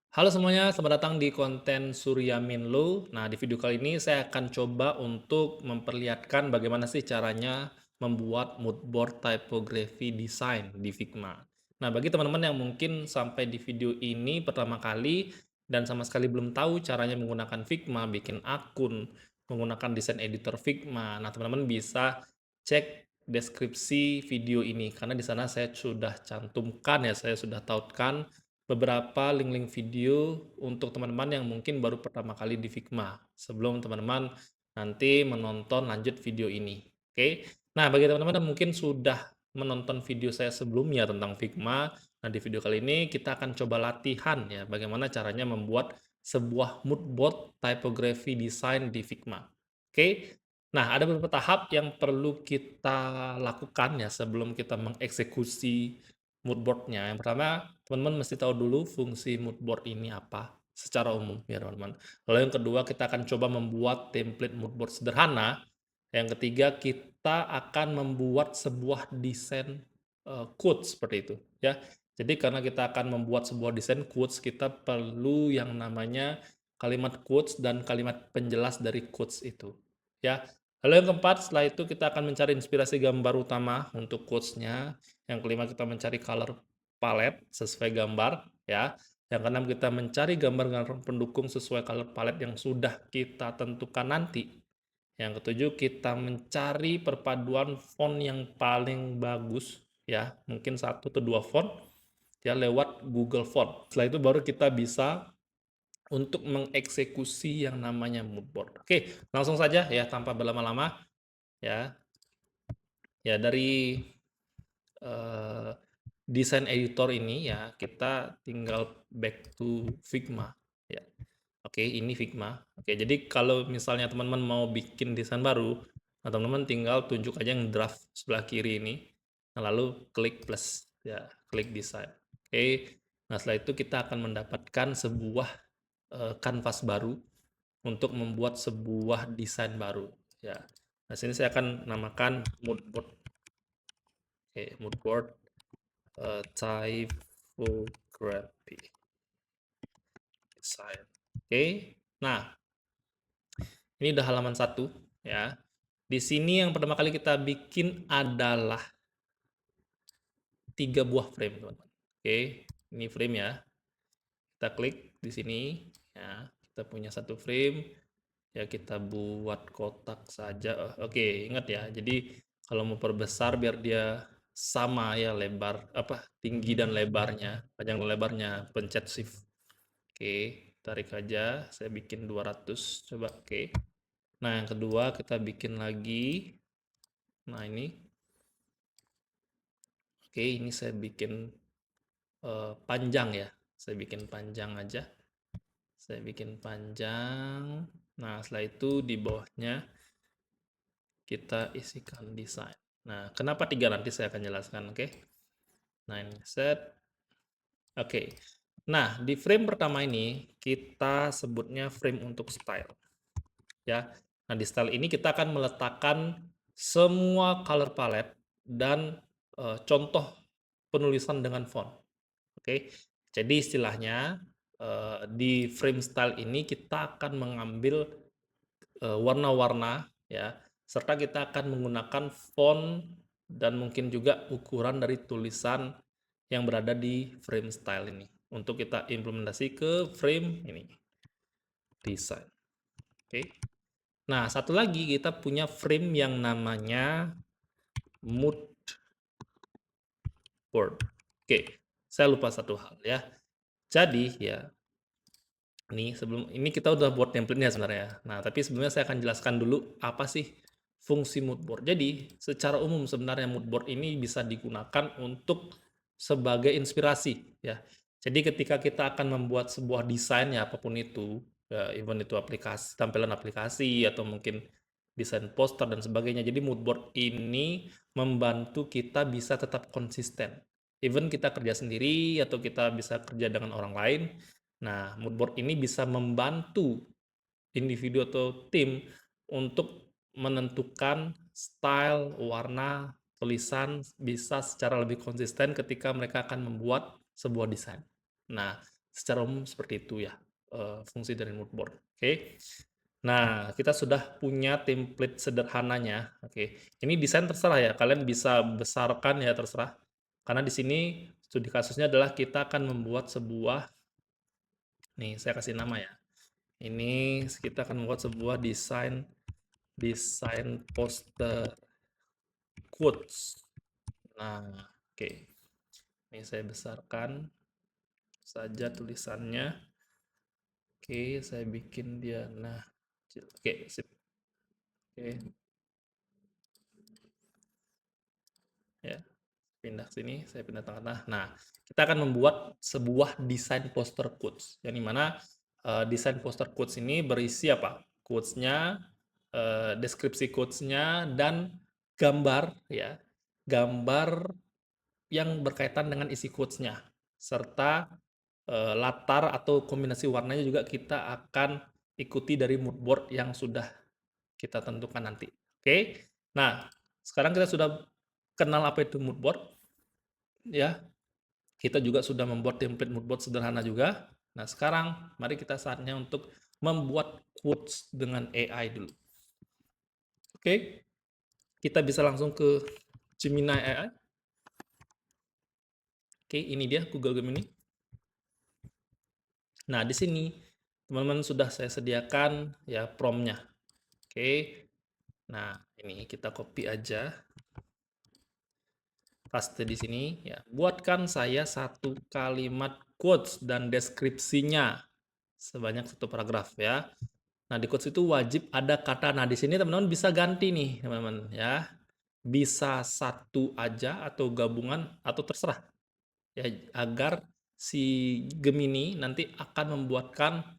Halo semuanya, selamat datang di konten Surya Minlo. Nah, di video kali ini saya akan coba untuk memperlihatkan bagaimana sih caranya membuat mood board typography design di Figma. Nah, bagi teman-teman yang mungkin sampai di video ini pertama kali dan sama sekali belum tahu caranya menggunakan Figma, bikin akun, menggunakan desain editor Figma. Nah, teman-teman bisa cek deskripsi video ini karena di sana saya sudah cantumkan ya, saya sudah tautkan beberapa link-link video untuk teman-teman yang mungkin baru pertama kali di Figma, sebelum teman-teman nanti menonton lanjut video ini. Oke. Nah, bagi teman-teman yang mungkin sudah menonton video saya sebelumnya tentang Figma, nah di video kali ini kita akan coba latihan ya, bagaimana caranya membuat sebuah mood board typography design di Figma. Oke. Nah, ada beberapa tahap yang perlu kita lakukan ya sebelum kita mengeksekusi mood board-nya. Yang pertama, teman-teman mesti tahu dulu fungsi mood board ini apa secara umum ya teman-teman. Lalu yang kedua, kita akan coba membuat template mood board sederhana. Yang ketiga, kita akan membuat sebuah desain quotes seperti itu ya. Jadi karena kita akan membuat sebuah desain quotes, kita perlu yang namanya kalimat quotes dan kalimat penjelas dari quotes itu ya. Lalu yang keempat, setelah itu kita akan mencari inspirasi gambar utama untuk quotes-nya. Yang kelima, kita mencari color palette sesuai gambar ya. Yang keenam, kita mencari gambar-gambar pendukung sesuai color palette yang sudah kita tentukan nanti. Yang ketujuh, kita mencari perpaduan font yang paling bagus ya, mungkin satu atau dua font ya lewat Google Font. Setelah itu baru kita bisa untuk mengeksekusi yang namanya mood board. Oke, langsung saja ya tanpa berlama-lama ya. Ya dari eh, desain editor ini ya kita tinggal back to Figma ya. Oke, ini Figma. Oke, jadi kalau misalnya teman-teman mau bikin desain baru, nah teman-teman tinggal tunjuk aja yang draft sebelah kiri ini. Nah, lalu klik plus ya, klik desain. Oke. Nah, setelah itu kita akan mendapatkan sebuah kanvas baru untuk membuat sebuah desain baru ya. Nah, sini saya akan namakan mood board. Oke, mood board typography design. Oke. Nah, ini udah halaman 1 ya. Di sini yang pertama kali kita bikin adalah 3 buah frame, teman-teman. Oke, ini frame ya. Kita klik di sini ya. Kita punya satu frame. Ya kita buat kotak saja. Oke, ingat ya. Jadi kalau mau perbesar biar dia sama ya lebar apa tinggi dan lebarnya, panjang dan lebarnya, pencet shift. Oke, tarik aja. Saya bikin 200. Coba oke. Nah, yang kedua kita bikin lagi. Nah, ini. Oke, ini saya bikin panjang ya. Saya bikin panjang aja. Saya bikin panjang. Nah, setelah itu di bawahnya kita isikan desain. Nah, kenapa 3 nanti saya akan jelaskan, oke? Nah, ini set. Oke. Nah, di frame pertama ini kita sebutnya frame untuk style. Ya. Nah, di style ini kita akan meletakkan semua color palette dan contoh penulisan dengan font. Oke. Jadi istilahnya di frame style ini kita akan mengambil warna-warna ya, serta kita akan menggunakan font dan mungkin juga ukuran dari tulisan yang berada di frame style ini untuk kita implementasi ke frame ini design. Oke. Nah, satu lagi kita punya frame yang namanya mood board. Oke, saya lupa satu hal ya. Jadi ya, ini kita udah buat template-nya sebenarnya. Nah, tapi sebelumnya saya akan jelaskan dulu apa sih fungsi mood board. Jadi, secara umum sebenarnya mood board ini bisa digunakan untuk sebagai inspirasi ya. Jadi ketika kita akan membuat sebuah desain ya apapun itu, ya, even itu aplikasi, tampilan aplikasi atau mungkin desain poster dan sebagainya. Jadi mood board ini membantu kita bisa tetap konsisten. Even kita kerja sendiri atau kita bisa kerja dengan orang lain. Nah, mood board ini bisa membantu individu atau tim untuk menentukan style, warna, tulisan bisa secara lebih konsisten ketika mereka akan membuat sebuah desain. Nah, Secara umum seperti itu ya, fungsi dari mood board. Oke. Nah, kita sudah punya template sederhananya. Oke. Ini desain terserah ya, kalian bisa besarkan ya terserah. Karena di sini studi kasusnya adalah kita akan membuat sebuah, nih saya kasih nama ya. Ini kita akan membuat sebuah desain desain poster quotes. Nah, oke. Ini saya besarkan saja tulisannya. Oke, saya bikin dia. Nah, oke, sip. Oke, ya. Pindah sini, saya pindah tengah-tengah. Nah, kita akan membuat sebuah desain poster quotes. Yang dimana desain poster quotes ini berisi apa? Quotes-nya, deskripsi quotes-nya, dan gambar, ya. Gambar yang berkaitan dengan isi quotes-nya. Serta latar atau kombinasi warnanya juga kita akan ikuti dari mood board yang sudah kita tentukan nanti. Oke. Nah, sekarang kita sudah kenal apa itu mood board, ya. Kita juga sudah membuat template mood board sederhana juga. Nah, sekarang mari kita saatnya untuk membuat quotes dengan AI dulu. Oke. Kita bisa langsung ke Gemini AI. Oke, ini dia Google Gemini. Nah, di sini teman-teman sudah saya sediakan ya prompt-nya. Oke. Nah, ini kita copy aja. Paste di sini ya. Buatkan saya satu kalimat quotes dan deskripsinya sebanyak satu paragraf ya. Nah, di quotes itu wajib ada kata. Nah, di sini teman-teman bisa ganti nih, teman-teman ya. Bisa satu aja atau gabungan atau terserah. Ya, agar si Gemini nanti akan membuatkan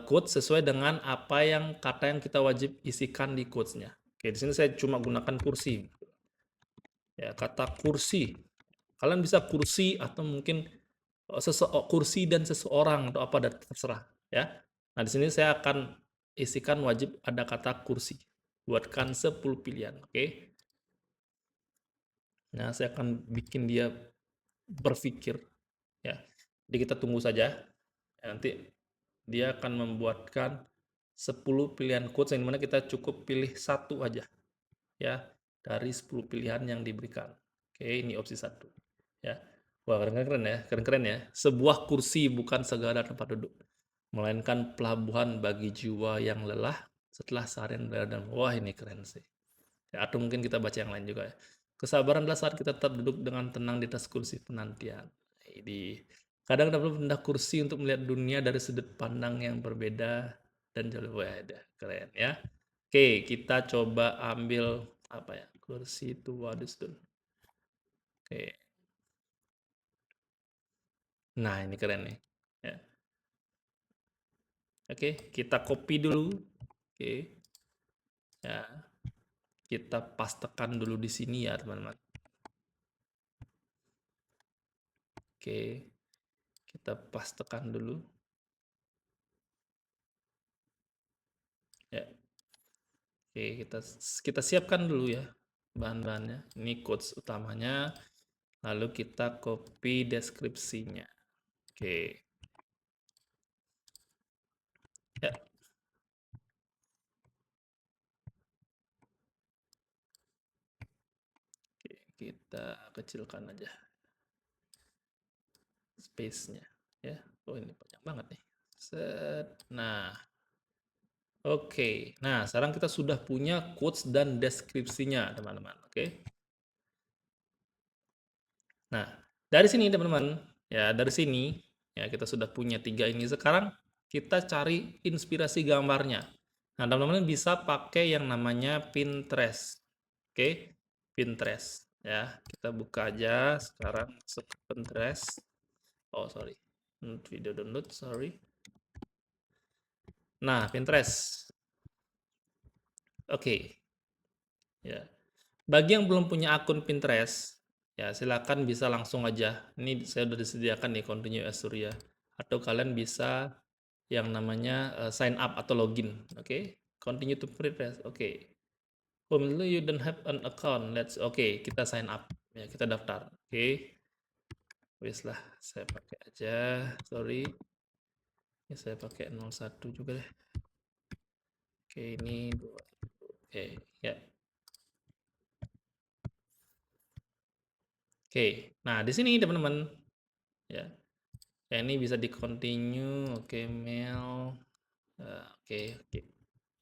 quotes sesuai dengan apa yang kata yang kita wajib isikan di quotes-nya. Oke, di sini saya cuma gunakan kursi. Ya, kata kursi. Kalian bisa kursi atau mungkin kursi dan seseorang atau apa dan terserah ya. Nah, di sini saya akan isikan wajib ada kata kursi. Buatkan 10 pilihan, oke? Nah, saya akan bikin dia berpikir ya. Jadi kita tunggu saja. Nanti dia akan membuatkan 10 pilihan quotes yang dimana kita cukup pilih satu aja ya dari 10 pilihan yang diberikan. Oke, ini opsi satu ya. Wah, keren-keren ya, keren-keren ya. Sebuah kursi bukan segala tempat duduk, melainkan pelabuhan bagi jiwa yang lelah setelah seharian berada dalam. Wah, ini keren sih. Ya, atau mungkin kita baca yang lain juga ya. Kesabaran adalah saat kita tetap duduk dengan tenang di atas kursi penantian. Ini kadang dapat pindah kursi untuk melihat dunia dari sudut pandang yang berbeda dan jauh lebih keren ya. Oke, kita coba ambil apa ya? Kursi itu wadus dulu. Oke. Nah, ini keren nih. Ya. Oke, kita copy dulu. Oke. Ya. Kita pastekan dulu di sini ya, teman-teman. Oke. Kita pastekan dulu. Ya. Oke, kita siapkan dulu ya bahan-bahannya. Ini quotes utamanya. Lalu kita copy deskripsinya. Oke. Ya. Oke, kita kecilkan aja space-nya ya. Oh, ini banyak banget nih. Set. Nah, oke. Nah, sekarang kita sudah punya quotes dan deskripsinya, teman-teman. Oke. Nah, dari sini teman-teman, ya dari sini ya kita sudah punya tiga ini. Sekarang kita cari inspirasi gambarnya. Nah, teman-teman bisa pakai yang namanya Pinterest. Oke, Pinterest ya. Kita buka aja sekarang masuk ke Pinterest. Oh, sorry. Video download, sorry. Nah, Pinterest. Oke. Ya. Bagi yang belum punya akun Pinterest, ya silakan bisa langsung aja. Ini saya sudah disediakan nih Continue as Surya. Atau kalian bisa yang namanya sign up atau login. Oke. Continue to Pinterest. Oke. Pemilu you don't have an account. Let's kita sign up. Ya, kita daftar. Oke. Wis lah, saya pakai aja. Sorry. Ini saya pakai 01 juga deh. Oke, ini 2. Oke, ya. Oke. Nah, di sini teman-teman ya. Ya, ini bisa di continue. Oke, mail. Oke, oke.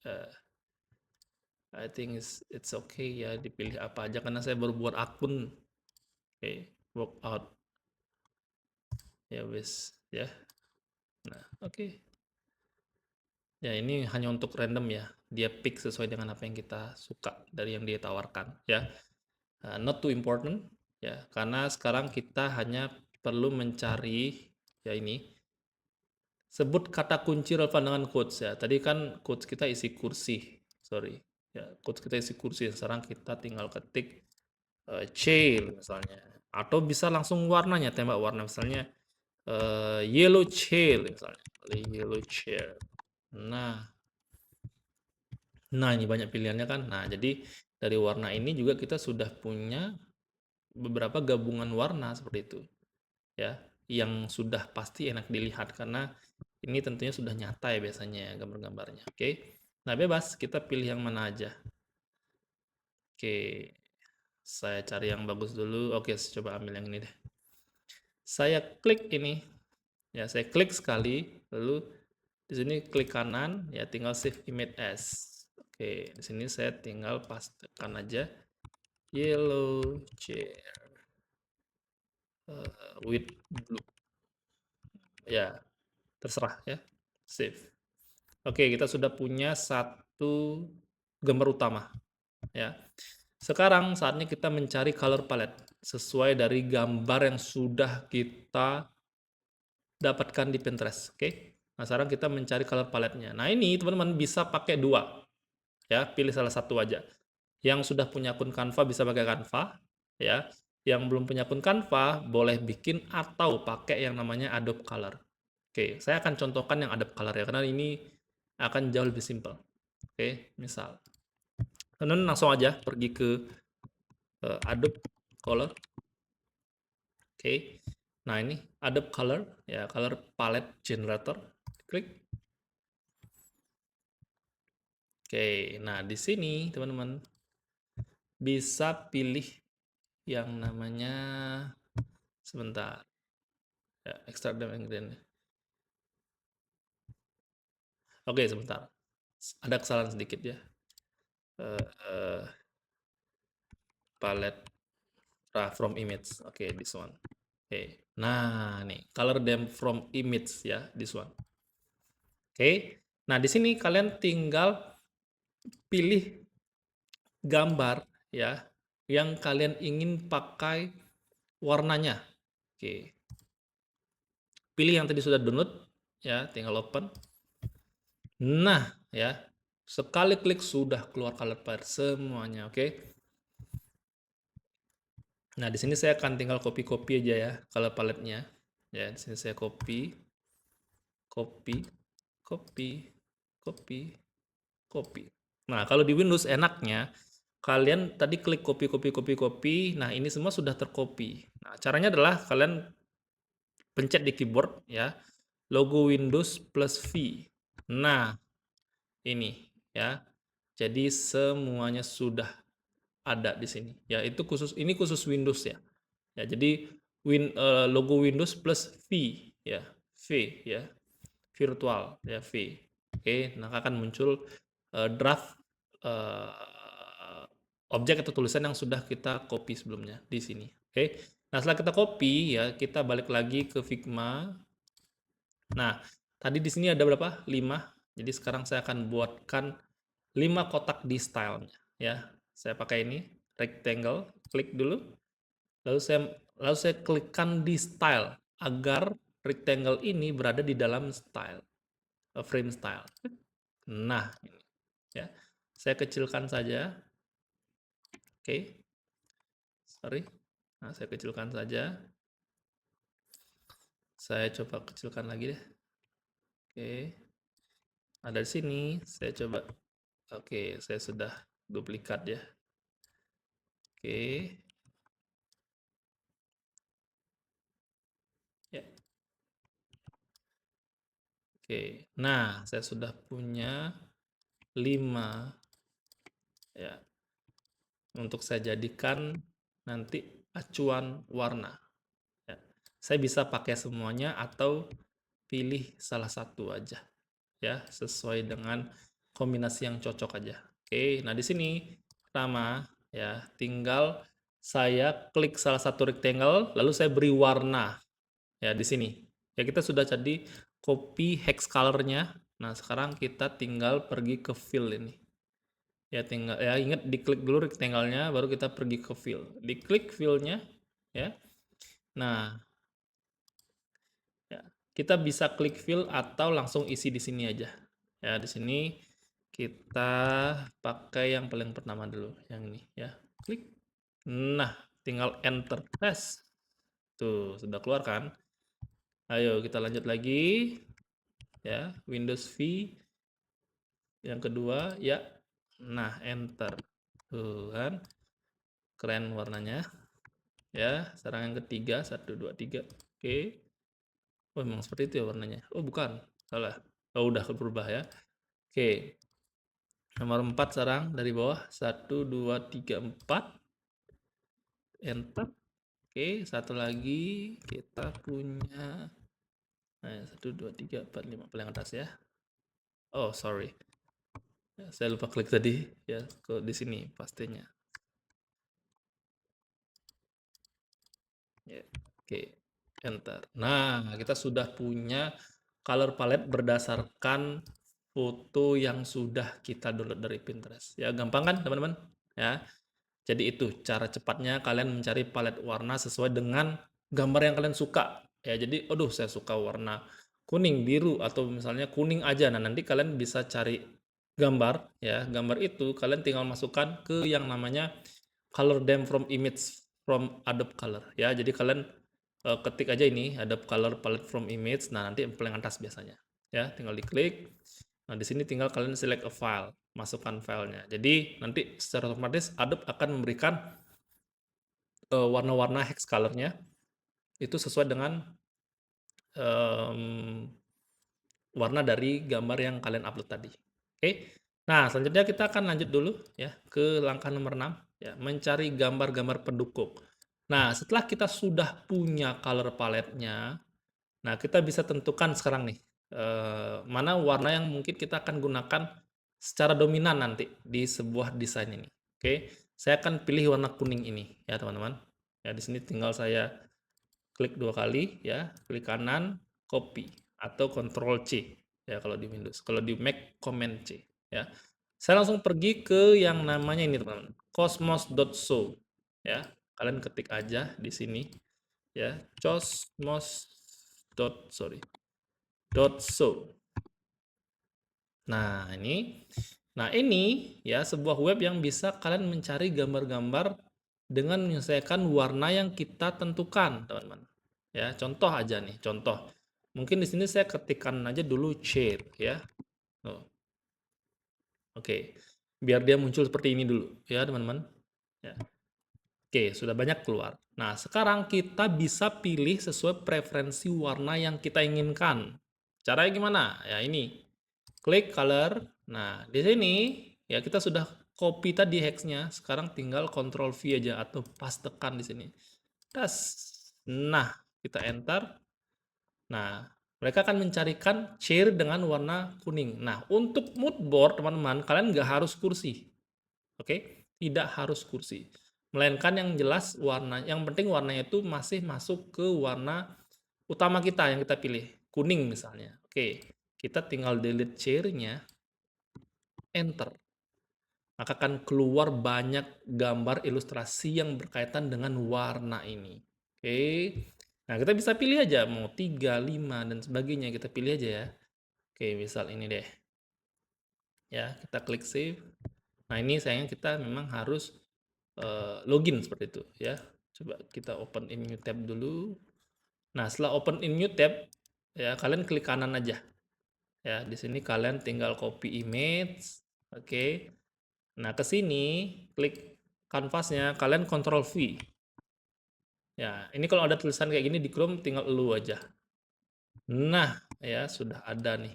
Eh, I think it's okay ya dipilih apa aja karena saya baru buat akun. Oke, workout. Ya wis ya. Nah, oke. Ya, ini hanya untuk random ya. Dia pick sesuai dengan apa yang kita suka dari yang dia tawarkan ya. Not too important ya, karena sekarang kita hanya perlu mencari ya ini. Sebut kata kunci relevan dengan quotes ya. Tadi kan quotes kita isi kursi. Sorry. Ya, quotes kita isi kursi. Sekarang kita tinggal ketik chair misalnya. Atau bisa langsung warnanya, tembak warna misalnya yellow chair misalnya. Yellow chair. Nah, Nah, ini banyak pilihannya kan. Nah, jadi dari warna ini juga kita sudah punya beberapa gabungan warna seperti itu, ya, yang sudah pasti enak dilihat karena ini tentunya sudah nyata ya biasanya ya gambar-gambarnya. Oke. Nah, bebas kita pilih yang mana aja. Oke. Saya cari yang bagus dulu. Oke, coba ambil yang ini deh. Saya klik ini. Ya, saya klik sekali, lalu di sini klik kanan, ya tinggal save image as. Oke, di sini saya tinggal pastekan aja yellow chair with blue. Ya, terserah ya. Save. Oke, kita sudah punya satu gambar utama ya. Sekarang saatnya kita mencari color palette sesuai dari gambar yang sudah kita dapatkan di Pinterest. Oke. Nah, sekarang kita mencari color palette-nya. Nah, ini teman-teman bisa pakai dua. Ya, pilih salah satu aja. Yang sudah punya akun Canva bisa pakai Canva, ya. Yang belum punya akun Canva boleh bikin atau pakai yang namanya Adobe Color. Oke, saya akan contohkan yang Adobe Color ya, karena ini akan jauh lebih simpel. Oke, misal. Teman langsung aja pergi ke Adobe Color. Oke. Nah, ini Adobe Color, ya, Color Palette Generator. Klik. Oke, nah di sini teman-teman bisa pilih yang namanya sebentar. Ya, extract them ingredient. Oke, sebentar. Ada kesalahan sedikit ya. Uh, palette from image. Oke, this one. Oke. Nah, nih, color them from image ya, this one. Oke. Nah, di sini kalian tinggal pilih gambar ya yang kalian ingin pakai warnanya. Oke. Pilih yang tadi sudah download ya, tinggal open. Nah, ya. Sekali klik sudah keluar color palette semuanya, oke? Nah, di sini saya akan tinggal copy-copy aja ya color palette-nya. Ya, di sini saya copy, copy, copy, copy, copy. Nah, kalau di Windows enaknya kalian tadi klik copy, copy, copy, copy. Nah, ini semua sudah tercopy. Nah, caranya adalah kalian pencet di keyboard ya, logo Windows plus V. Nah, ini ya. Jadi semuanya sudah ada di sini. Ya, itu ini khusus Windows ya. Ya, jadi logo Windows plus V ya. V ya. Virtual ya, V. Oke, nah akan muncul draft objek atau tulisan yang sudah kita copy sebelumnya di sini. Oke. Nah, setelah kita copy ya, kita balik lagi ke Figma. Nah, tadi di sini ada berapa? 5. Jadi sekarang saya akan buatkan 5 kotak di stylenya ya. Saya pakai ini rectangle, klik dulu. Lalu saya klikkan di style agar rectangle ini berada di dalam style, frame style. Nah, ini ya. Saya kecilkan saja. Oke. Sorry. Nah, saya kecilkan saja. Saya coba kecilkan lagi deh. Oke. Ada di sini. Saya coba. Oke, saya sudah duplikat ya. Oke. Oke, nah saya sudah punya 5 ya untuk saya jadikan nanti acuan warna ya. Saya bisa pakai semuanya atau pilih salah satu aja ya, sesuai dengan kombinasi yang cocok aja. Oke, nah di sini pertama ya, tinggal saya klik salah satu rectangle lalu saya beri warna ya di sini. Ya kita sudah jadi copy hex color-nya. Nah, sekarang kita tinggal pergi ke fill ini. Ya tinggal ya ingat diklik dulu rectangle-nya baru kita pergi ke fill. Diklik fill-nya ya. Nah, ya, kita bisa klik fill atau langsung isi di sini aja. Ya, di sini kita pakai yang paling pertama dulu, yang ini ya. Klik. Nah, tinggal enter. Tes. Tuh, sudah keluar kan? Ayo kita lanjut lagi. Ya, Windows V yang kedua, ya. Nah, enter. Tuh kan. Keren warnanya. Ya, sekarang yang ketiga, 1 2 3. Oke. Oh, memang seperti itu ya warnanya. Oh, bukan. Salah. Oh, udah berubah ya. Oke. Nomor 4 sekarang dari bawah. 1 2 3 4. Enter. Oke, satu lagi kita punya 1 2 3 4 5 paling atas ya. Oh, sorry. Ya, saya lupa klik tadi ya, ke di sini pastinya. Ya, oke, enter. Nah, kita sudah punya color palette berdasarkan foto yang sudah kita download dari Pinterest. Ya, gampang kan, teman-teman? Ya. Jadi itu cara cepatnya kalian mencari palet warna sesuai dengan gambar yang kalian suka. Ya, jadi aduh saya suka warna kuning, biru atau misalnya kuning aja. Nah, nanti kalian bisa cari gambar ya. Gambar itu kalian tinggal masukkan ke yang namanya color them from image from Adobe Color ya. Jadi kalian ketik aja ini Adobe Color Palette from Image. Nah, nanti yang paling atas biasanya. Ya, tinggal diklik. Nah, di sini tinggal kalian select a file, masukkan filenya. Jadi nanti secara otomatis Adobe akan memberikan warna-warna hex color-nya itu sesuai dengan um, warna dari gambar yang kalian upload tadi. Oke. Nah, selanjutnya kita akan lanjut dulu ya ke langkah nomor 6 ya, mencari gambar-gambar pendukung. Nah, setelah kita sudah punya color palette-nya, nah kita bisa tentukan sekarang nih mana warna yang mungkin kita akan gunakan secara dominan nanti di sebuah desain ini. Oke, saya akan pilih warna kuning ini ya teman-teman. Ya di sini tinggal saya klik 2 kali ya, klik kanan, copy atau Ctrl C ya kalau di Windows. Kalau di Mac Command C ya. Saya langsung pergi ke yang namanya ini teman-teman, cosmos.show ya. Kalian ketik aja di sini ya, cosmos.show. Nah, ini ya sebuah web yang bisa kalian mencari gambar-gambar dengan menyelesaikan warna yang kita tentukan, teman-teman. Ya, contoh aja nih, contoh. Mungkin di sini saya ketikkan aja dulu shade ya. Oh, oke. Biar dia muncul seperti ini dulu ya, teman-teman. Ya. Oke, sudah banyak keluar. Nah, sekarang kita bisa pilih sesuai preferensi warna yang kita inginkan. Caranya gimana? Ya, ini. Klik color. Nah, di sini ya kita sudah copy tadi hexnya. Sekarang tinggal Ctrl V aja atau pastekan di sini. Tas. Nah, kita enter. Nah, mereka akan mencarikan chair dengan warna kuning. Nah, untuk mood board, teman-teman, kalian nggak harus kursi. Oke? Tidak harus kursi. Melainkan yang jelas warna, yang penting warnanya itu masih masuk ke warna utama kita yang kita pilih. Kuning misalnya. Oke, kita tinggal delete chair-nya, enter. Maka akan keluar banyak gambar ilustrasi yang berkaitan dengan warna ini. Oke. Nah, kita bisa pilih aja mau 3, 5 dan sebagainya, kita pilih aja ya. Oke, misal ini deh. Ya, kita klik save. Nah, ini sayangnya kita memang harus login seperti itu ya. Coba kita open in new tab dulu. Nah, setelah open in new tab ya, kalian klik kanan aja. Ya, di sini kalian tinggal copy image. Oke. Nah, ke sini klik kanvasnya, kalian Ctrl V. Ya, ini kalau ada tulisan kayak gini di Chrome tinggal elu aja. Nah, ya, sudah ada nih.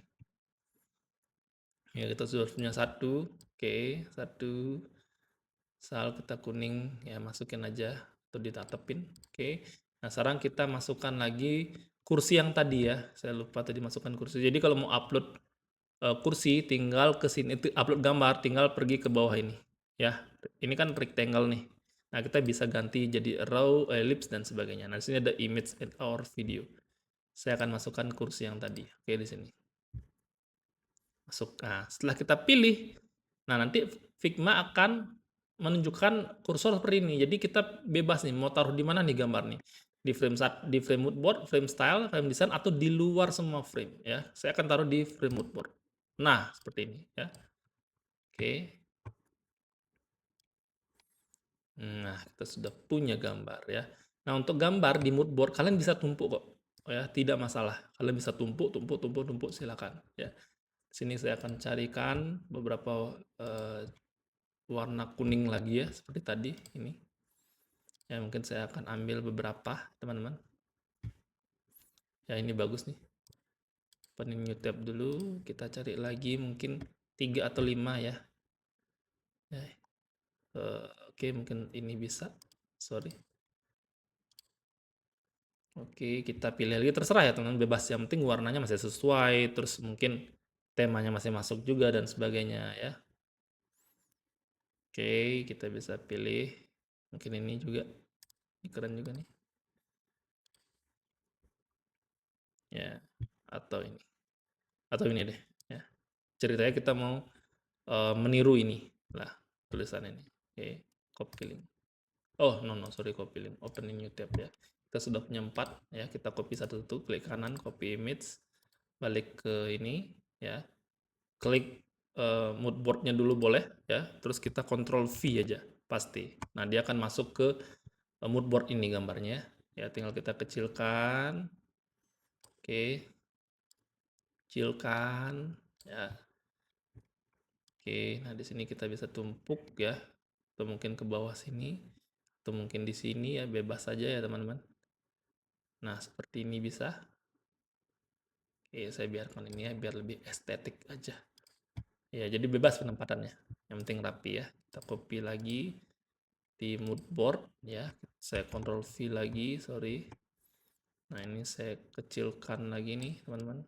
Ya, kita sudah punya satu. Oke, satu. Sal kita kuning, ya masukin aja atau ditatepin. Oke. Nah, sekarang kita masukkan lagi kursi yang tadi ya. Saya lupa tadi masukkan kursi. Jadi kalau mau upload kursi, tinggal ke sini, upload gambar, tinggal pergi ke bawah ini. Ya, ini kan rectangle nih. Nah, kita bisa ganti jadi raw, ellipse, dan sebagainya. Nah, di sini ada image and our video. Saya akan masukkan kursi yang tadi. Oke, di sini. Masuk. Nah, setelah kita pilih, nah nanti Figma akan menunjukkan kursor seperti ini. Jadi kita bebas nih mau taruh di mana nih gambar nih. Di frame mood board, frame style, frame design, atau di luar semua frame ya. Saya akan taruh di frame mood board. Nah, seperti ini ya. Oke. Nah, kita sudah punya gambar ya. Nah, untuk gambar di mood board kalian bisa tumpuk kok. Ya, tidak masalah. Kalian bisa tumpuk, tumpuk, tumpuk, tumpuk, silakan ya. Sini saya akan carikan beberapa warna kuning lagi ya, seperti tadi ini. Ya, mungkin saya akan ambil beberapa, teman-teman. Ya, ini bagus nih. Opening new tab dulu, kita cari lagi mungkin 3 atau 5 ya. Ya, oke, mungkin ini bisa. Sorry. Oke, kita pilih lagi, terserah ya teman-teman, bebas. Yang penting warnanya masih sesuai, terus mungkin temanya masih masuk juga dan sebagainya ya. Oke, kita bisa pilih. Mungkin ini juga. Ini keren juga nih. Ya, atau ini. Atau ini deh ya. Ceritanya kita mau meniru ini lah tulisan ini. Oke, copy link. Oh, no, sorry, copy link. Opening new tab ya. Kita sudah punya 4 ya. Kita copy satu-satu, klik kanan, copy image, balik ke ini ya. Klik mood board-nya dulu boleh ya. Terus kita Ctrl V aja pasti. Nah, dia akan masuk ke mood board ini gambarnya ya. Tinggal kita kecilkan. Oke. Kecilkan ya. Oke, nah di sini kita bisa tumpuk ya, atau mungkin ke bawah sini, atau mungkin di sini ya, bebas saja ya teman-teman. Nah, seperti ini bisa. Oke, saya biarkan ini ya, biar lebih estetik aja. Ya, jadi bebas penempatannya. Yang penting rapi ya. Kita copy lagi di mood board ya. Saya Ctrl V lagi, sorry. Nah, ini saya kecilkan lagi nih, teman-teman.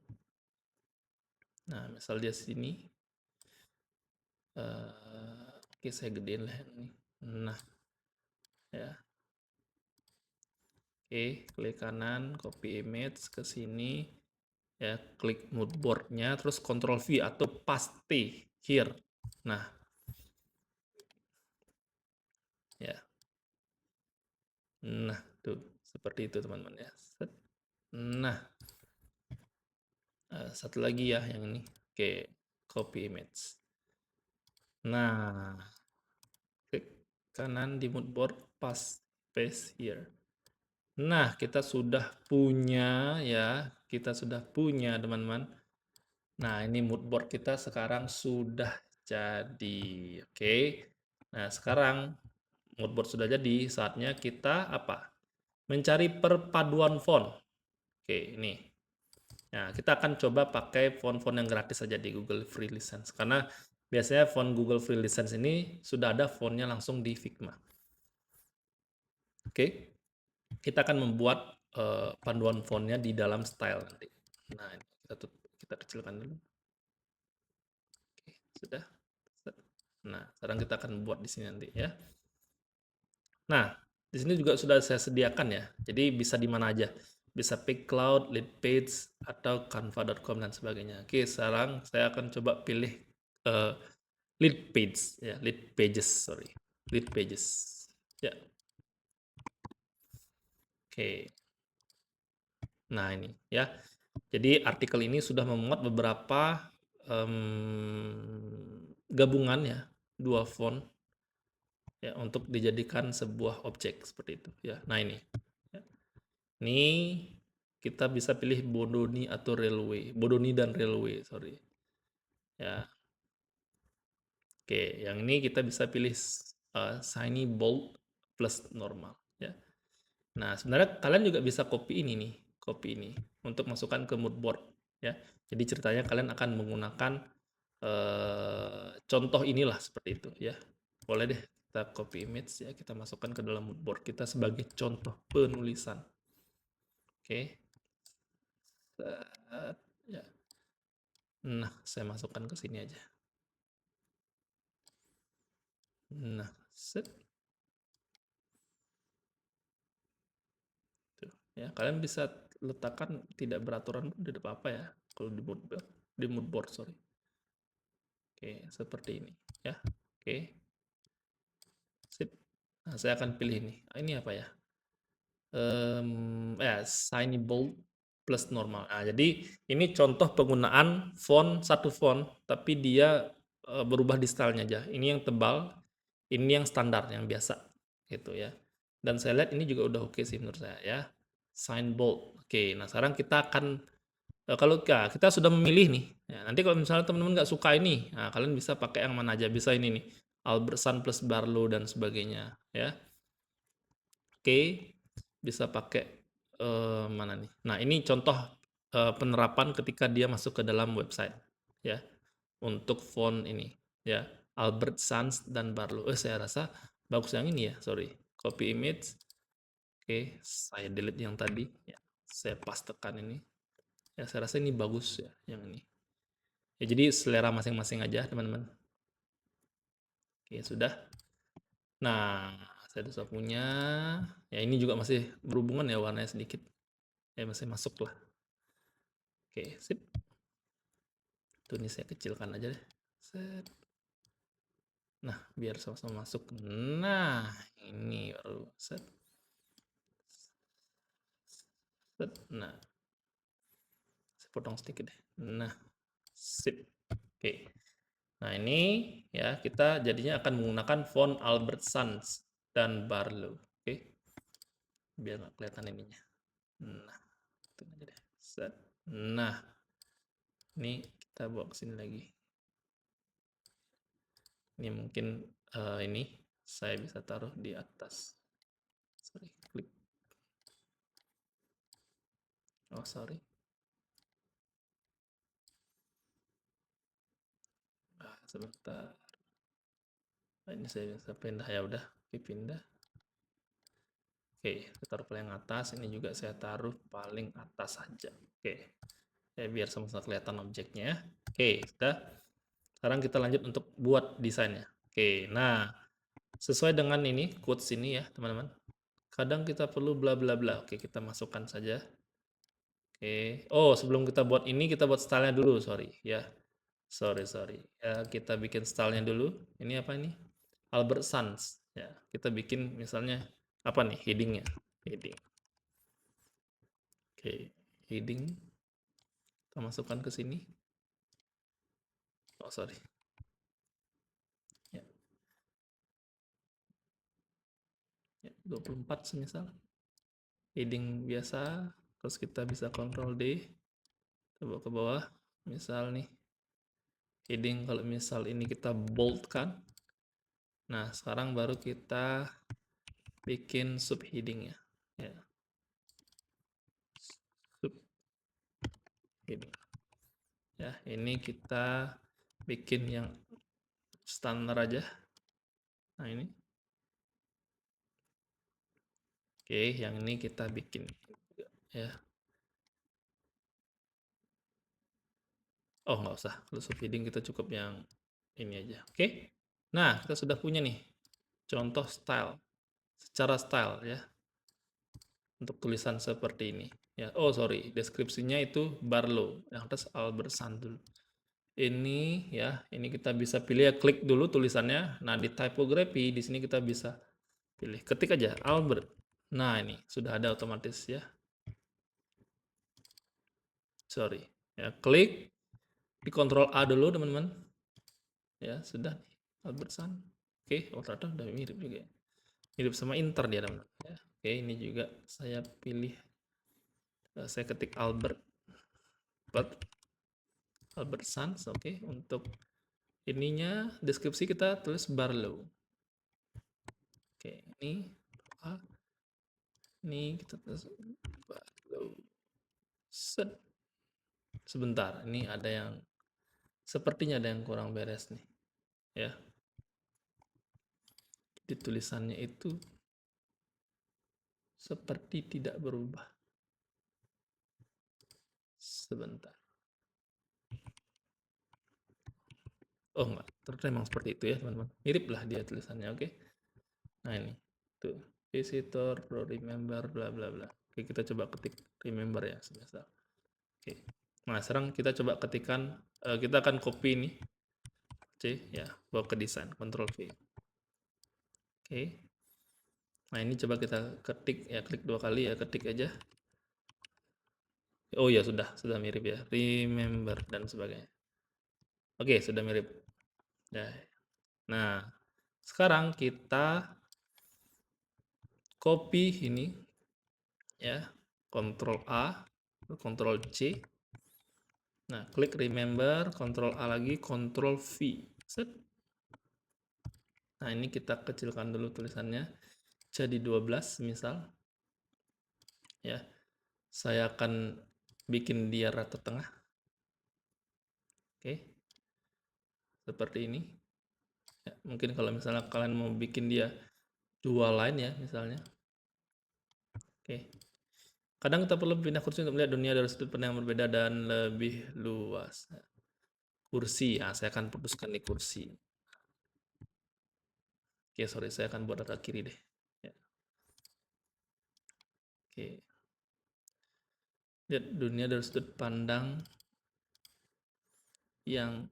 Nah, misal dia sini. Oke, saya gedein lah ini. Nah, ya. Oke, klik kanan, copy image ke sini, ya, klik mood board-nya, terus Ctrl V atau paste here. Nah, ya, nah, tuh, seperti itu teman-teman ya. Nah, satu lagi ya yang ini. Oke, copy image. Nah, klik kanan di mood board, paste here. Nah, kita sudah punya ya, kita sudah punya teman-teman. Nah, ini mood board kita sekarang sudah jadi. Oke. Nah, sekarang mood board sudah jadi, saatnya kita apa? Mencari perpaduan font. Oke, ini. Nah, kita akan coba pakai font-font yang gratis saja di Google Free License. Karena biasanya font Google Free License ini sudah ada fontnya langsung di Figma. Oke. Kita akan membuat panduan fontnya di dalam style nanti. Nah, kita kecilkan dulu. Oke, sudah. Nah, sekarang kita akan buat di sini nanti ya. Nah, di sini juga sudah saya sediakan ya. Jadi bisa di mana aja. Bisa PicCloud, Leadpage, atau Canva.com dan sebagainya. Oke, sekarang saya akan coba pilih Leadpage ya, Leadpages, sorry. Leadpages. Ya. Oke. Nah, ini ya. Jadi artikel ini sudah memuat beberapa gabungan ya, 2 font ya untuk dijadikan sebuah objek seperti itu ya. Nah, ini. Ya. Ini kita bisa pilih Bodoni atau Railway. Bodoni dan Railway, sorry. Ya. Oke, yang ini kita bisa pilih shiny bold plus normal ya. Nah, sebenarnya kalian juga bisa copy ini nih, copy ini untuk masukkan ke mood board. ya. Jadi ceritanya kalian akan menggunakan contoh inilah seperti itu ya. Boleh deh kita copy image ya, kita masukkan ke dalam mood board kita sebagai contoh penulisan. Oke. Ya. Nah, saya masukkan ke sini aja. Nah, set. Tuh, ya, kalian bisa letakkan tidak beraturan pun tidak apa-apa ya kalau di mood board, sorry. Oke, seperti ini ya. Oke. Sip. Nah, saya akan pilih ini. Ini apa ya? Shiny bold plus normal. Nah, jadi ini contoh penggunaan satu font, tapi dia berubah di stylenya aja. Ini yang tebal, ini yang standar, yang biasa, gitu ya. Dan saya lihat ini juga udah oke sih menurut saya ya. Shine bold. Oke, nah sekarang kita akan kalau kita sudah memilih nih, ya, nanti kalau misalnya teman-teman nggak suka ini, nah, kalian bisa pakai yang mana aja, bisa ini nih, Albertson plus Barlow dan sebagainya, ya. Oke, bisa pakai mana nih? Nah, ini contoh penerapan ketika dia masuk ke dalam website, ya, untuk font ini, ya, Albert Sans dan Barlow. Saya rasa bagus yang ini ya, sorry. Copy image. Oke, saya delete yang tadi, ya. Saya pastekan ini. Ya, saya rasa ini bagus ya, yang ini. Ya, jadi selera masing-masing aja, teman-teman. Oke, sudah. Nah, saya sudah punya. Ya, ini juga masih berhubungan ya warnanya sedikit. Ya, masih masuk lah. Oke, sip. Tuh, ini saya kecilkan aja deh. Set. Nah, biar sama-sama masuk. Nah, ini baru set. Set. Nah, saya potong sedikit deh. Nah, sip. Oke. Nah, ini ya kita jadinya akan menggunakan font Albert Sans dan Barlow. Oke. Biar nggak kelihatan ininya. Nah, itu aja deh. Set. Nah, ini kita bawa ke sini lagi. Ini mungkin ini saya bisa taruh di atas. Sorry, klik. Oh, sorry. Sebentar. Nah, ini saya bisa pindah ya udah, pindah. Oke, saya taruh paling atas. Ini juga saya taruh paling atas saja. Oke, biar sama-sama kelihatan objeknya ya. Oke, sudah. Sekarang kita lanjut untuk buat desainnya. Oke, nah sesuai dengan ini quotes ini ya teman-teman. Kadang kita perlu bla bla bla. Oke, kita masukkan saja. Oke. Oh, sebelum kita buat ini kita buat stylenya dulu, sorry ya. Sorry. Ya, kita bikin stylenya dulu. Ini apa ini? Albert Sans. Ya, kita bikin misalnya apa nih headingnya? Heading. Oke, heading. Kita masukkan ke sini. Oh, sorry. Ya, 24 semisal. Heading biasa. Terus kita bisa Ctrl D. Coba ke bawah. Misal nih. Heading kalau misal ini kita bold kan. Nah, sekarang baru kita bikin subheading ya. Ya. Subheading. Ya, ini kita bikin yang standar aja. Nah, ini. Oke, yang ini kita bikin ya. Oh, nggak usah. Kalau subheading kita cukup yang ini aja. Oke. Nah, kita sudah punya nih contoh style. Secara style ya. Untuk tulisan seperti ini. Ya, oh sorry, deskripsinya itu Barlow. Yang atas Albert Sandul. Ini ya, ini kita bisa pilih ya, klik dulu tulisannya. Nah, di typography di sini kita bisa pilih. Ketik aja Albert. Nah, ini sudah ada otomatis ya. Sorry. Ya, klik di Ctrl A dulu, teman-teman. Ya, sudah nih. Albert San. Oke, oh ternyata udah mirip juga ya. Mirip sama Inter dia, teman-teman. Ya. Oke, ini juga saya pilih. Saya ketik Albert. Albert Sans, oke. Untuk ininya deskripsi kita tulis Barlow. Oke, ini kita tulis Barlow. Set. Sebentar, ini ada yang sepertinya ada yang kurang beres nih, ya. Di tulisannya itu seperti tidak berubah. Sebentar. Oh enggak, ternyata memang seperti itu ya teman-teman. Mirip lah dia tulisannya, oke. Nah ini, tuh. Visitor, remember, bla bla bla. Oke, kita coba ketik remember ya, semisal. Oke. Nah, sekarang kita coba ketikkan, kita akan copy ini, C, ya, bawa ke desain, Ctrl V. Oke. Nah, ini coba kita ketik, ya, klik 2 kali ya, ketik aja. Oh ya, sudah mirip ya. Remember dan sebagainya. Oke, sudah mirip. Ya. Nah, sekarang kita copy ini, ya, Ctrl A, Ctrl C. Nah, klik remember, Ctrl A lagi, Ctrl V. Set. Nah, ini kita kecilkan dulu tulisannya. Jadi 12 misal. Ya. Saya akan bikin dia rata tengah. Oke. Seperti ini. Ya, mungkin kalau misalnya kalian mau bikin dia 2 line ya misalnya. Oke. Kadang kita perlu pindah kursi untuk melihat dunia dari sudut pandang yang berbeda dan lebih luas. Kursi, ya, saya akan putuskan di kursi. Oke, sorry, saya akan buat agak kiri deh. Ya. Oke. Lihat dunia dari sudut pandang yang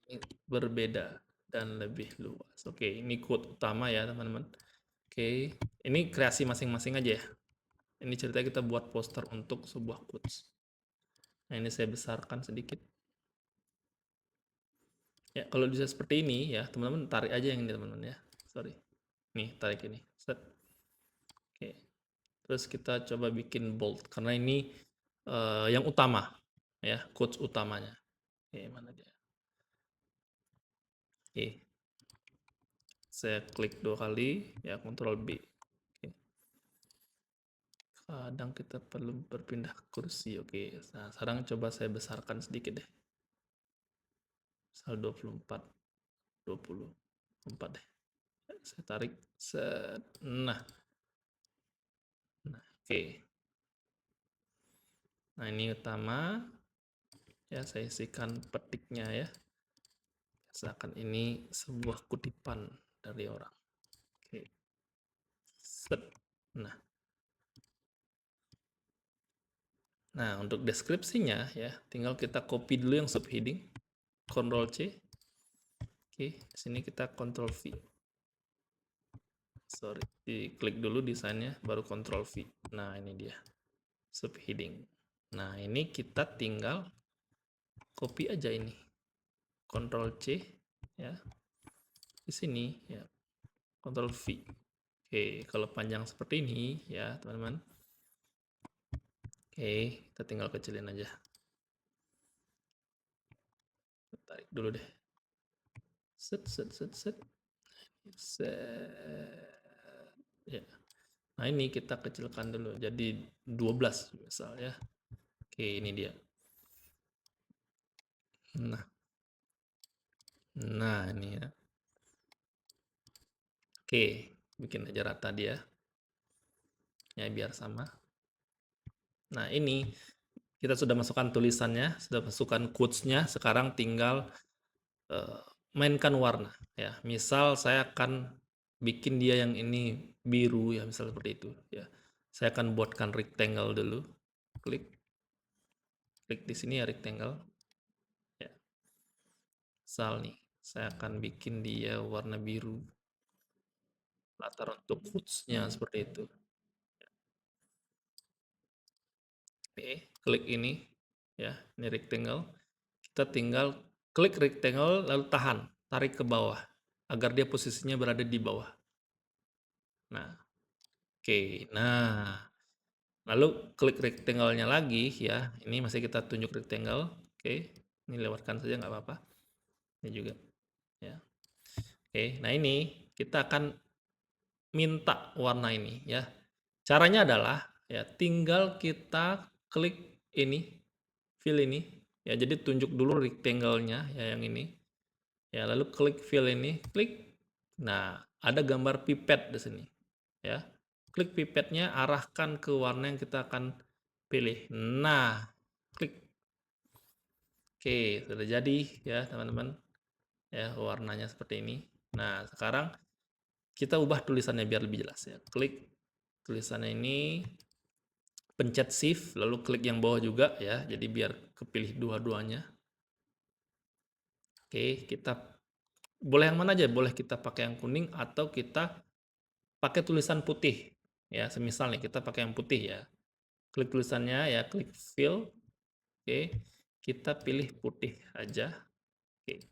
ini berbeda dan lebih luas. Oke, ini quote utama ya teman-teman. Oke, ini kreasi masing-masing aja ya. Ini ceritanya kita buat poster untuk sebuah quotes. Nah, ini saya besarkan sedikit. Ya, kalau bisa seperti ini ya, teman-teman tarik aja yang ini teman-teman ya. Sorry. Nih, tarik ini. Set. Oke. Terus kita coba bikin bold karena ini yang utama ya, quotes utamanya. Oke, mana dia? Oke. Saya klik 2 kali, ya, Ctrl B. Oke. Kadang kita perlu berpindah kursi. Oke, nah sekarang coba saya besarkan sedikit deh. Misal 24, 24 deh. Saya tarik. Nah, oke. Nah, ini utama. Ya, saya isikan petiknya ya. Seakan ini sebuah kutipan dari orang. Oke. Set. Nah. Nah, untuk deskripsinya ya, tinggal kita copy dulu yang subheading. Ctrl C. Oke, sini kita Ctrl V. Sorry, diklik dulu desainnya, baru Ctrl V. Nah, ini dia. Subheading. Nah, ini kita tinggal copy aja ini. Ctrl C ya. Di sini ya. Ctrl V. Oke, kalau panjang seperti ini ya, teman-teman. Oke, kita tinggal kecilin aja. Tarik dulu deh. Set, set, set, set. Set. Ya. Nah, ini kita kecilkan dulu. Jadi 12 misal ya. Oke, ini dia. Nah. Nah, ini ya. Oke, bikin aja rata dia. Ya, biar sama. Nah, ini kita sudah masukkan tulisannya, sudah masukkan quotes-nya, sekarang tinggal mainkan warna ya. Misal saya akan bikin dia yang ini biru ya, misal seperti itu ya. Saya akan buatkan rectangle dulu. Klik di sini ya rectangle. Ya. Misal nih, saya akan bikin dia warna biru. Latar untuk quotes-nya seperti itu. Oke, klik ini ya, ini rectangle. Kita tinggal klik rectangle lalu tahan, tarik ke bawah agar dia posisinya berada di bawah. Nah, oke. Nah, lalu klik rectangle-nya lagi ya. Ini masih kita tunjuk rectangle. Oke, ini lewatkan saja nggak apa-apa. Ini juga ya. Oke, nah ini kita akan minta warna ini ya. Caranya adalah ya tinggal kita klik ini, fill ini. Ya, jadi tunjuk dulu rectangle-nya ya yang ini. Ya, lalu klik fill ini, klik. Nah, ada gambar pipet di sini. Ya. Klik pipetnya, arahkan ke warna yang kita akan pilih. Nah, klik. Oke, sudah jadi ya, teman-teman. Ya, warnanya seperti ini. Nah, sekarang kita ubah tulisannya biar lebih jelas ya. Klik tulisannya ini, pencet shift, lalu klik yang bawah juga ya. Jadi biar kepilih dua-duanya. Oke, kita boleh yang mana aja, boleh kita pakai yang kuning atau kita pakai tulisan putih. Ya, semisal nih kita pakai yang putih ya. Klik tulisannya ya, klik fill. Oke, kita pilih putih aja. Oke.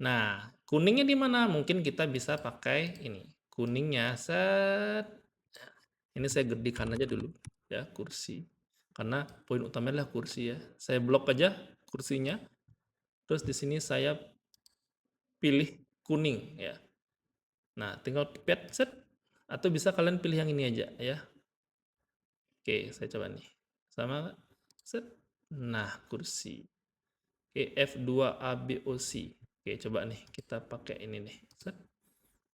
Nah, kuningnya di mana? Mungkin kita bisa pakai ini. Kuningnya set. Ini saya gedekan aja dulu ya kursi. Karena poin utamanya adalah kursi ya. Saya blok aja kursinya. Terus di sini saya pilih kuning ya. Nah, tinggal pipet set atau bisa kalian pilih yang ini aja ya. Oke, saya coba nih. Sama set. Nah, kursi. Oke, F2ABOC. Oke, coba nih kita pakai ini nih. Set.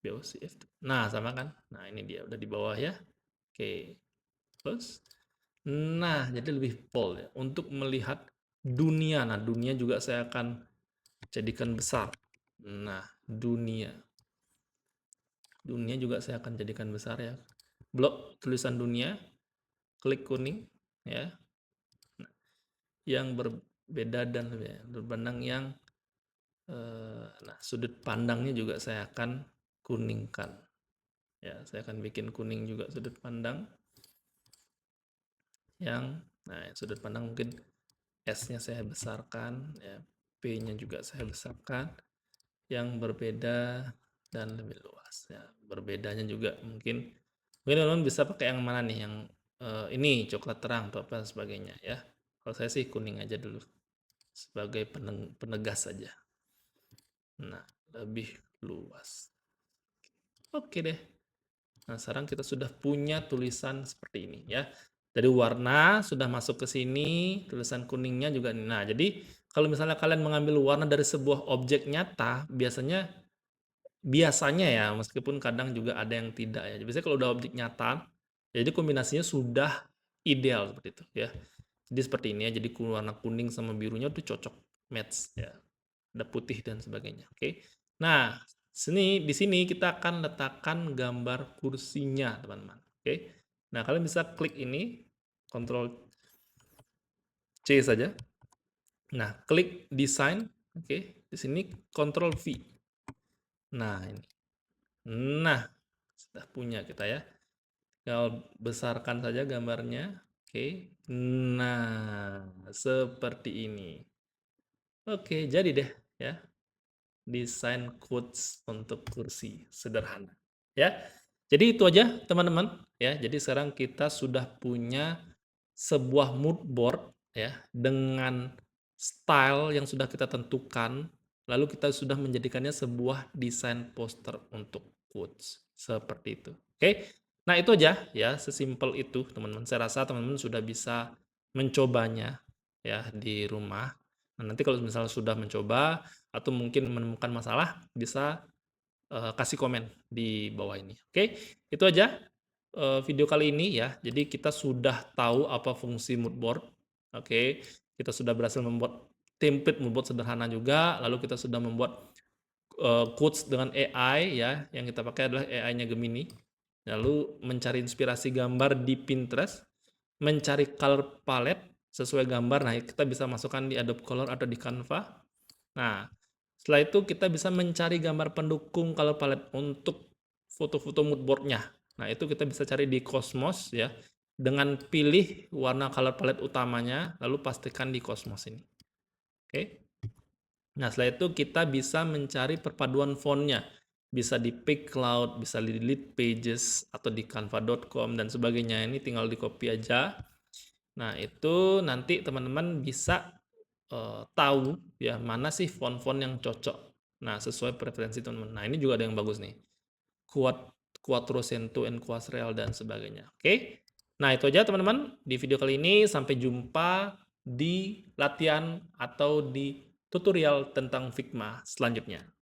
BOC F2. Nah, sama kan? Nah, ini dia udah di bawah ya. Oke. Terus nah, jadi lebih bold ya untuk melihat dunia. Nah, dunia juga saya akan jadikan besar. Nah, dunia. Dunia juga saya akan jadikan besar ya. Blok tulisan dunia, klik kuning ya. Yang berbeda dan berbandang yang nah, sudut pandangnya juga saya akan kuningkan. Ya, saya akan bikin kuning juga sudut pandang yang nah, sudut pandang mungkin S-nya saya besarkan ya, P-nya juga saya besarkan yang berbeda dan lebih luas ya. Berbedanya juga mungkin teman-teman bisa pakai yang mana nih, yang ini coklat terang atau apa sebagainya ya. Kalau saya sih kuning aja dulu sebagai penegas saja. Nah, lebih luas. Oke deh. Nah, sekarang kita sudah punya tulisan seperti ini ya. Dari warna sudah masuk ke sini, tulisan kuningnya juga. Nah, jadi kalau misalnya kalian mengambil warna dari sebuah objek nyata, biasanya ya, meskipun kadang juga ada yang tidak ya. Biasanya kalau udah objek nyata, jadi kombinasinya sudah ideal seperti itu ya. Jadi seperti ini ya, jadi warna kuning sama birunya tuh cocok match ya. Ada putih dan sebagainya. Oke. Nah, di sini kita akan letakkan gambar kursinya, teman-teman. Oke. Nah, kalian bisa klik ini, Ctrl C saja. Nah, klik desain. Oke. Di sini Ctrl V. Nah, ini. Nah, sudah punya kita ya. Tinggal besarkan saja gambarnya. Oke. Nah, seperti ini. Oke, jadi deh ya. Desain quotes untuk kursi sederhana. Ya. Jadi itu aja teman-teman ya. Jadi sekarang kita sudah punya sebuah mood board ya dengan style yang sudah kita tentukan, lalu kita sudah menjadikannya sebuah desain poster untuk quotes seperti itu. Oke. Nah, itu aja ya, sesimpel itu teman-teman. Saya rasa teman-teman sudah bisa mencobanya ya di rumah. Nah, nanti kalau misalnya sudah mencoba atau mungkin menemukan masalah, bisa kasih komen di bawah ini. Oke, itu aja video kali ini ya. Jadi kita sudah tahu apa fungsi mood board. Oke, kita sudah berhasil membuat template mood board sederhana juga. Lalu kita sudah membuat quotes dengan AI ya. Yang kita pakai adalah AI-nya Gemini. Lalu mencari inspirasi gambar di Pinterest, mencari color palette sesuai gambar. Nah, kita bisa masukkan di Adobe Color atau di Canva. Nah, setelah itu kita bisa mencari gambar pendukung color palette untuk foto-foto mood board-nya. Nah, itu kita bisa cari di Cosmos ya. Dengan pilih warna color palette utamanya, lalu pastikan di Cosmos ini. Oke. Nah, setelah itu kita bisa mencari perpaduan fontnya. Bisa di Pick Cloud, bisa di Lead Pages, atau di canva.com, dan sebagainya. Ini tinggal di copy aja. Nah, itu nanti teman-teman bisa tahu ya mana sih font-font yang cocok. Nah, sesuai preferensi teman-teman. Nah, ini juga ada yang bagus nih. Quattrocento and Quasreal dan sebagainya. Oke. Nah, itu aja teman-teman di video kali ini. Sampai jumpa di latihan atau di tutorial tentang Figma selanjutnya.